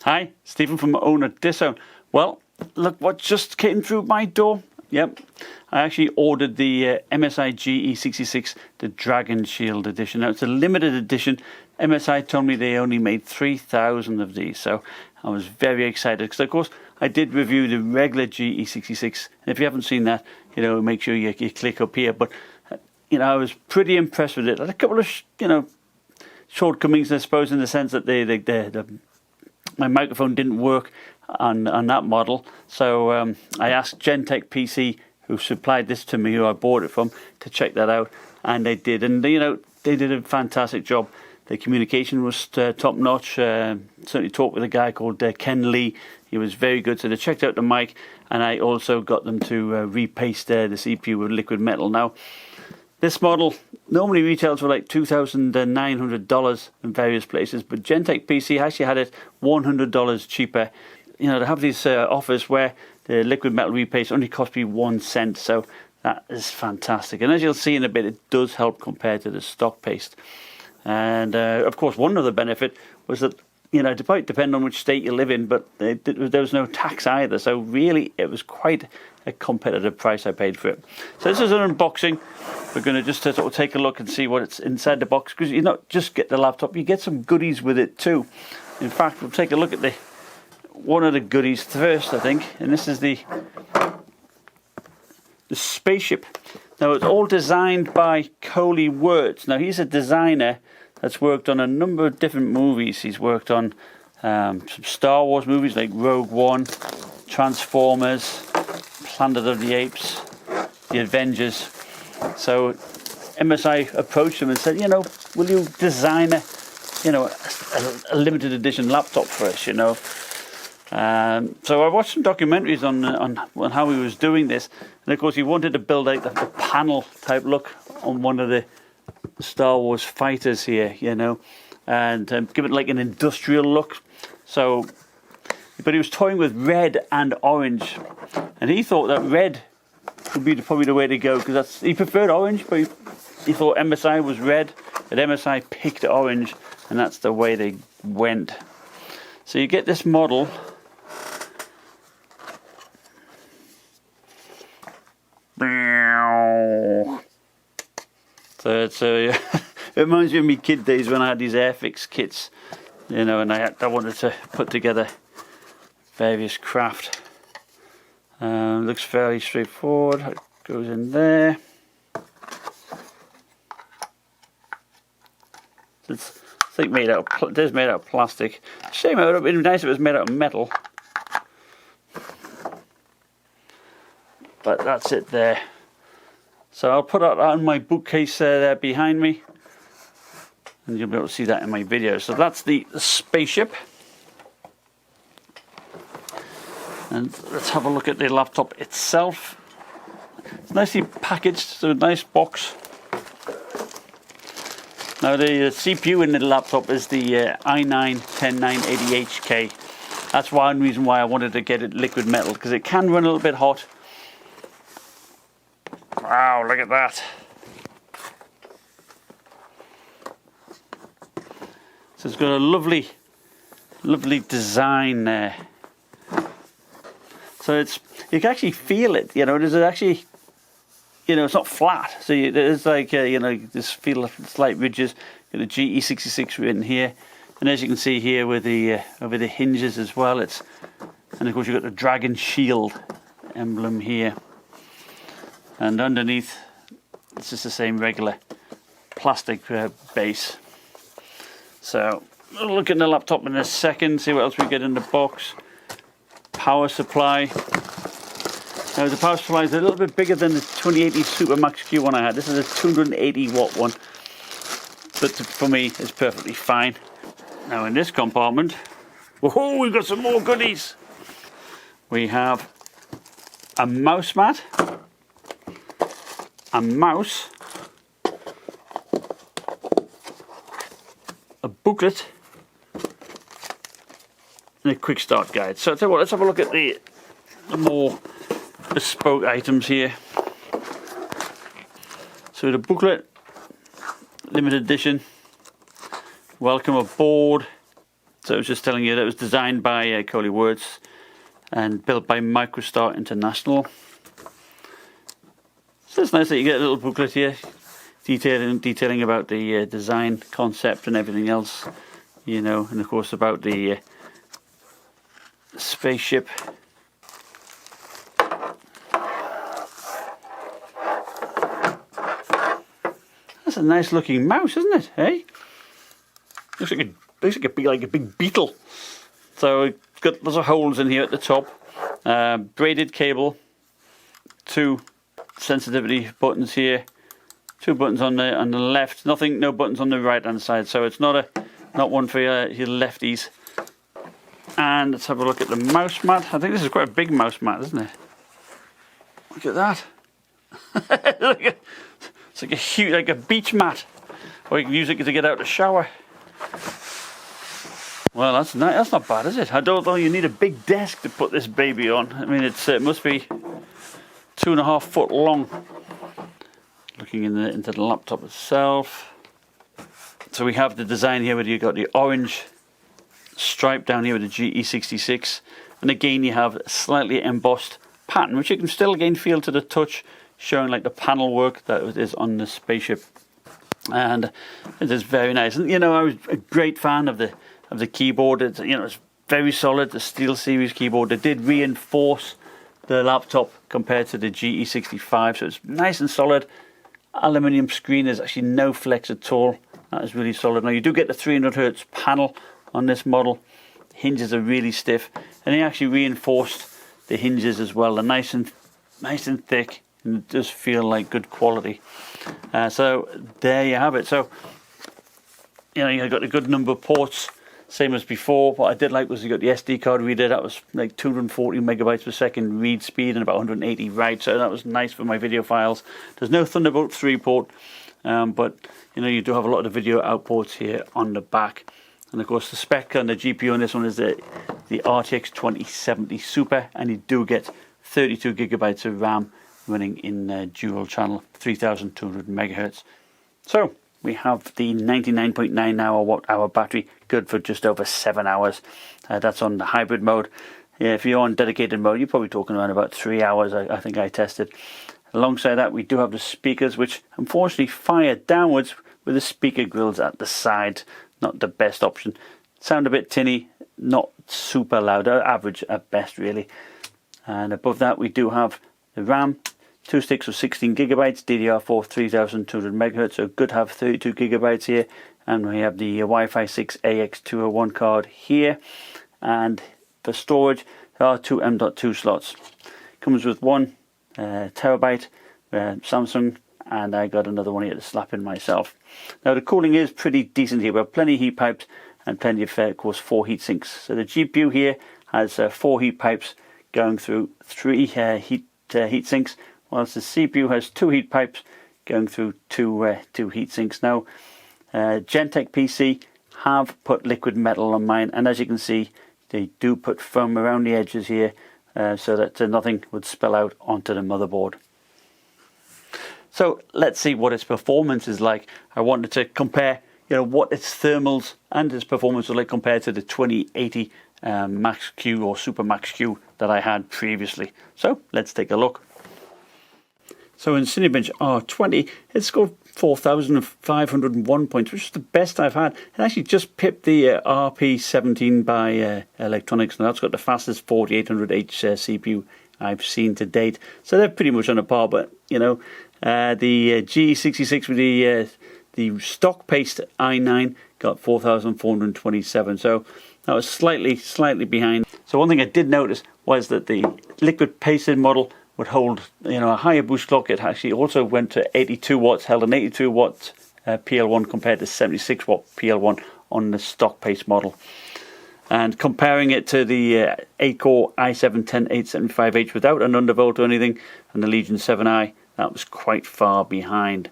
Hi, Stephen from Owner Disown. Well, look what just came through my door. Yep, I actually ordered the MSI GE66, the Dragonshield edition. Now, it's a limited edition. MSI told me they only made 3,000 of these, so I was very excited because, of course, I did review the regular GE66. And if you haven't seen that, make sure you click up here. But, I was pretty impressed with it. I had a couple of, shortcomings, I suppose, in the sense that my microphone didn't work on that model. So I asked Gentechpc, who supplied this to me, who I bought it from, to check that out, and they did. And they did a fantastic job. The communication was top notch. Certainly talked with a guy called Ken Lee. He was very good. So they checked out the mic, and I also got them to repaste the CPU with liquid metal. Now, this model normally retails for like $2,900 in various places, but Gentechpc actually had it $100 cheaper. They have these offers where the liquid metal repaste only cost me 1 cent, so that is fantastic. And as you'll see in a bit, it does help compared to the stock paste. And of course, one other benefit was that, it might depend on which state you live in, but there was no tax either. So really, it was quite a competitive price I paid for it. So this is an unboxing. We're going to just sort of take a look and see what's inside the box, because you not just get the laptop, you get some goodies with it too. In fact, we'll take a look at one of the goodies first, I think, and this is the spaceship. Now, it's all designed by Coley Wirtz. Now, he's a designer that's worked on a number of different movies. He's worked on some Star Wars movies like Rogue One, Transformers, Planet of the Apes, The Avengers. So MSI approached him and said, will you design a limited edition laptop for us, So I watched some documentaries on how he was doing this, and of course he wanted to build out the panel type look on one of the Star Wars fighters here, and give it like an industrial look. So, but he was toying with red and orange, and he thought that red would be probably the way to go, because he preferred orange, but he thought MSI was red, but MSI picked orange, and that's the way they went. So you get this model. So it reminds me of my kid days when I had these Airfix kits, and I wanted to put together various craft. Looks fairly straightforward. It goes in there. It's like made out of plastic. Shame, it would have been nice if it was made out of metal. But that's it there. So I'll put that on my bookcase there behind me, and you'll be able to see that in my video. So that's the spaceship. And let's have a look at the laptop itself. It's nicely packaged, so a nice box. Now the CPU in the laptop is the i9-10980HK. That's one reason why I wanted to get it liquid metal, because it can run a little bit hot. Wow, look at that. So it's got a lovely design there. So you can actually feel it, there's actually, it's not flat. So there's like, this feel of slight ridges. Got the GE66 written here. And as you can see here with the over the hinges as well, and of course you've got the Dragonshield emblem here. And underneath, it's just the same regular plastic base. So we'll look at the laptop in a second, see what else we get in the box. Power supply. Now the power supply is a little bit bigger than the 2080 Supermax Q one I had. This is a 280 watt one, but for me it's perfectly fine. Now in this compartment, whoa, we've got some more goodies. We have a mouse mat, a mouse, a booklet, and a quick start guide. So I'll tell you what, let's have a look at the more bespoke items here. So the booklet, limited edition, welcome aboard. So I was just telling you that it was designed by Coley Words and built by MicroStar International. So it's nice that you get a little booklet here detailing about the design concept and everything else, you know, and of course about the spaceship. That's a nice looking mouse, isn't it? Hey, looks like a big beetle. So it's got lots of holes in here at the top. Braided cable, 2 sensitivity buttons here, 2 buttons on the left. No buttons on the right hand side. So it's not one for your lefties. And let's have a look at the mouse mat. I think this is quite a big mouse mat, isn't it? Look at that. It's like a huge, like a beach mat, or you can use it to get out of the shower. Well, that's not bad, is it? I don't know. You need a big desk to put this baby on. I mean, it must be 2.5 foot long. Looking into the laptop itself. So we have the design here where you've got the orange stripe down here with the GE66, and again you have a slightly embossed pattern, which you can still again feel to the touch, showing like the panel work that is on the spaceship, and it is very nice. And you know, I was a great fan of the keyboard. It's, you know, it's very solid, the Steel Series keyboard. They did reinforce the laptop compared to the GE65, so it's nice and solid. Aluminium screen, there's actually no flex at all. That is really solid. Now you do get the 300 Hz panel on this model. Hinges are really stiff, and they actually reinforced the hinges as well. They're nice and thick, and it does feel like good quality. So there you have it. So you know, you've got a good number of ports, same as before. What I did like was you got the SD card reader. That was like 240 megabytes per second read speed and about 180 write, so that was nice for my video files. There's no Thunderbolt 3 port, but you know, you do have a lot of video outports here on the back. And of course the spec on the GPU on this one is the RTX 2070 Super, and you do get 32 gigabytes of RAM running in dual channel 3200 megahertz. So we have the 99.9 watt-hour battery, good for just over 7 hours. That's on the hybrid mode. Yeah, if you're on dedicated mode, you're probably talking around about 3 hours. I think I tested. Alongside that, we do have the speakers, which unfortunately fire downwards with the speaker grills at the side. Not the best option. Sound a bit tinny, not super loud, average at best really. And above that we do have the RAM, 2 sticks of 16 gigabytes, DDR4 3200 megahertz, so good to have 32 gigabytes here. And we have the Wi-Fi 6 AX201 card here. And for storage, there are 2 M.2 slots. Comes with 1 terabyte Samsung, and I got another one here to slap in myself. Now the cooling is pretty decent here. We have plenty of heat pipes and plenty of, course, 4 heat sinks. So the GPU here has 4 heat pipes going through 3 heat sinks, whilst the CPU has 2 heat pipes going through 2 heat sinks. Now Gentechpc have put liquid metal on mine, and as you can see, they do put foam around the edges here so that nothing would spill out onto the motherboard. So let's see what its performance is like. I wanted to compare, you know, what its thermals and its performance was like compared to the 2080 Max Q or Super Max Q that I had previously. So let's take a look. So in Cinebench R20, it scored 4,501 points, which is the best I've had. It actually just pipped the RP17 by Electronics, and that's got the fastest 4800H CPU I've seen to date. So they're pretty much on a par, but you know, the GE66 with the stock paste i9 got 4,427, so that was slightly behind. So one thing I did notice was that the liquid pasted model would hold, you know, a higher boost clock. It actually also went to 82 watts, held an 82 watt PL1 compared to 76 watt PL1 on the stock paste model. And comparing it to the 8-core i7-10875H without an undervolt or anything, and the Legion 7i, that was quite far behind.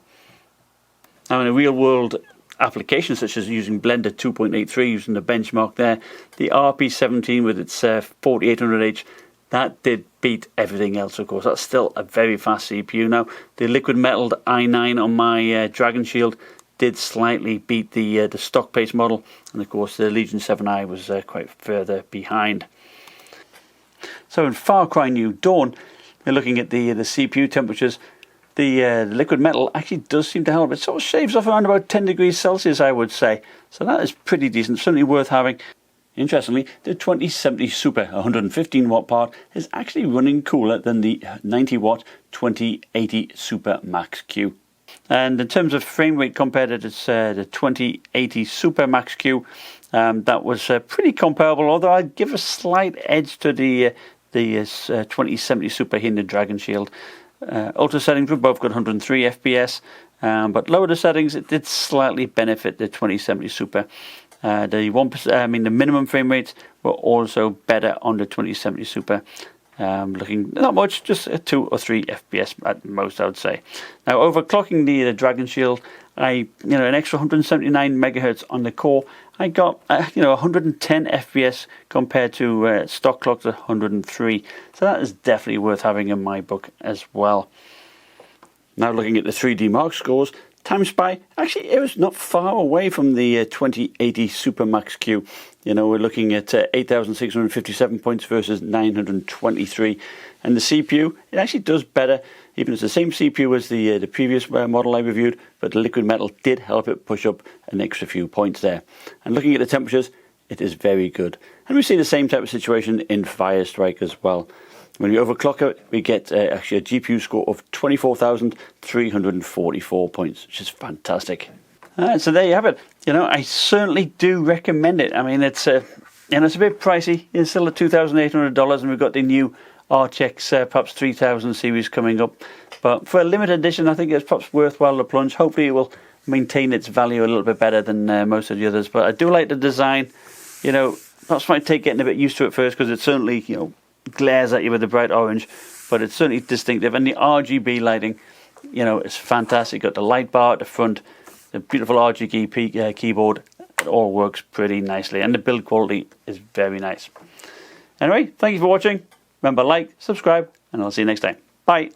Now in a real-world application, such as using Blender 2.83, using the benchmark there, the RP17 with its 4800H, that did beat everything else, of course. That's still a very fast CPU. Now, the liquid metalled i9 on my Dragonshield did slightly beat the stock pace model, and of course the Legion 7i was quite further behind. So in Far Cry New Dawn, we're looking at the CPU temperatures. The liquid metal actually does seem to help. It sort of shaves off around about 10 degrees Celsius, I would say. So that is pretty decent, certainly worth having. Interestingly, the 2070 Super 115 watt part is actually running cooler than the 90 watt 2080 Super Max Q. And in terms of frame rate compared to the 2080 Super Max Q, that was pretty comparable, although I'd give a slight edge to the 2070 Super here in the Dragonshield. Ultra settings were both got 103 FPS, but lower the settings, it did slightly benefit the 2070 Super. The minimum frame rates were also better on the 2070 Super. Looking not much, just 2 or 3 FPS at most, I would say. Now, overclocking the Dragonshield, an extra 179 megahertz on the core. I got 110 FPS compared to stock clocked at 103. So that is definitely worth having in my book as well. Now looking at the 3D Mark scores, Time Spy, actually it was not far away from the 2080 Super Max Q. We're looking at 8,657 points versus 923. And the CPU, it actually does better, even it's the same CPU as the previous model I reviewed, but the liquid metal did help it push up an extra few points there. And looking at the temperatures, it is very good. And we see the same type of situation in Firestrike as well. When we overclock it, we get actually a GPU score of 24,344 points, which is fantastic. So there you have it. I certainly do recommend it. I mean, it's it's a bit pricey. It's still at $2,800, and we've got the new RTX perhaps 3000 series coming up. But for a limited edition, I think it's perhaps worthwhile to plunge. Hopefully, it will maintain its value a little bit better than most of the others. But I do like the design. Perhaps might take getting a bit used to it first, because it certainly glares at you with the bright orange, but it's certainly distinctive. And the RGB lighting, it's fantastic. Got the light bar at the front, the beautiful RGB keyboard. It all works pretty nicely, and the build quality is very nice. Anyway, thank you for watching. Remember, like, subscribe, and I'll see you next time. Bye.